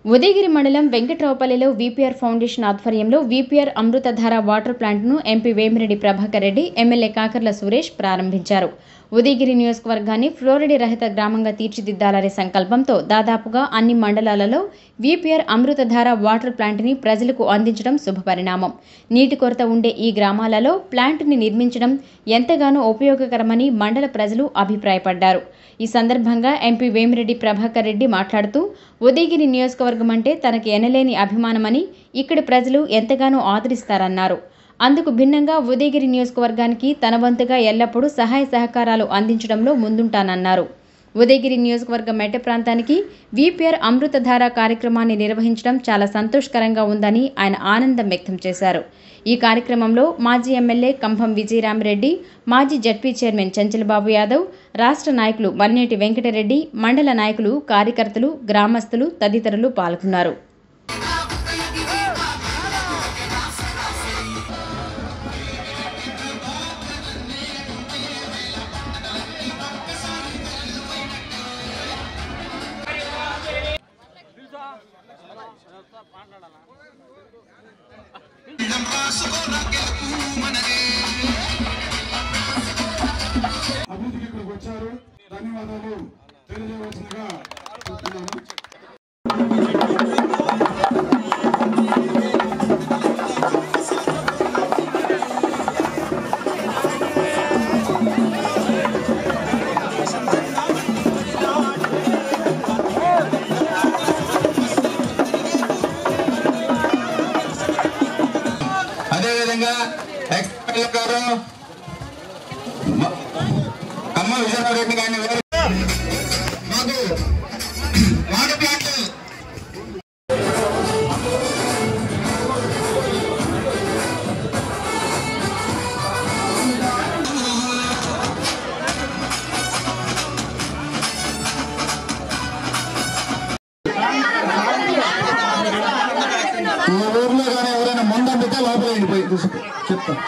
ఉదయగిరి మండలం వెంకట్రావుపల్లిలో VPR foundation ఆధ్వర్యంలో VPR Amruthadhara water ప్లాంట్ను ఎంపీ వేమిరెడ్డి ప్రభాకర్ రెడ్డి, ఎమ్మెల్యే కాకర్ల సురేష్ ప్రారంభించారు. ఉదయగిరి నియోజకవర్గాన్ని ఫ్లోరైడ్ రహిత గ్రామంగా తీర్చిదిద్దాలనే సంకల్పంతో దాదాపుగా అన్ని మండలాలలో వీపీఆర్ అమృతధార వాటర్ ప్లాంట్ని ప్రజలకు అందించడం శుభపరిణామం. నీటి కొరత ఉండే ఈ గ్రామాలలో ప్లాంట్ని నిర్మించడం ఎంతగానో ఉపయోగకరమని మండల ప్రజలు అభిప్రాయపడ్డారు. ఈ సందర్భంగా ఎంపీ వేమిరెడ్డి ప్రభాకర్ రెడ్డి మాట్లాడుతూ, ఉదయగిరి నియోజకవర్గం అంటే తనకి ఎనలేని అభిమానమని, ఇక్కడి ప్రజలు ఎంతగానో ఆదరిస్తారన్నారు. అందుకు భిన్నంగా ఉదయగిరి నియోజకవర్గానికి తన వంతుగా ఎల్లప్పుడూ సహాయ సహకారాలు అందించడంలో ముందుంటానన్నారు. ఉదయగిరి నియోజకవర్గ మెట్ట ప్రాంతానికి వీపీఆర్ అమృతధార కార్యక్రమాన్ని నిర్వహించడం చాలా సంతోషకరంగా ఉందని ఆయన ఆనందం వ్యక్తం చేశారు. ఈ కార్యక్రమంలో మాజీ ఎమ్మెల్యే కంభం విజయరామరెడ్డి, మాజీ జడ్పీ చైర్మన్ చంచలబాబు యాదవ్, రాష్ట్ర నాయకులు మన్నేటి వెంకటరెడ్డి, మండల నాయకులు, కార్యకర్తలు, గ్రామస్తులు తదితరులు పాల్గొన్నారు. అభివృద్ధికి ఇక్కడికి వచ్చారు, ధన్యవాదాలు తెలియజేయవలసిందిగా చెప్తున్నాను. అదేవిధంగా ఎక్స్ఎమ్మెల్యే గారు కమ్మ విజయరెడ్డి గారిని మాకు వాటర్ ప్లాంట్ ఈ ఊర్లో కానీ ఎవరైనా ముందంటే లోపల వెళ్ళిపోయి చెప్తాను.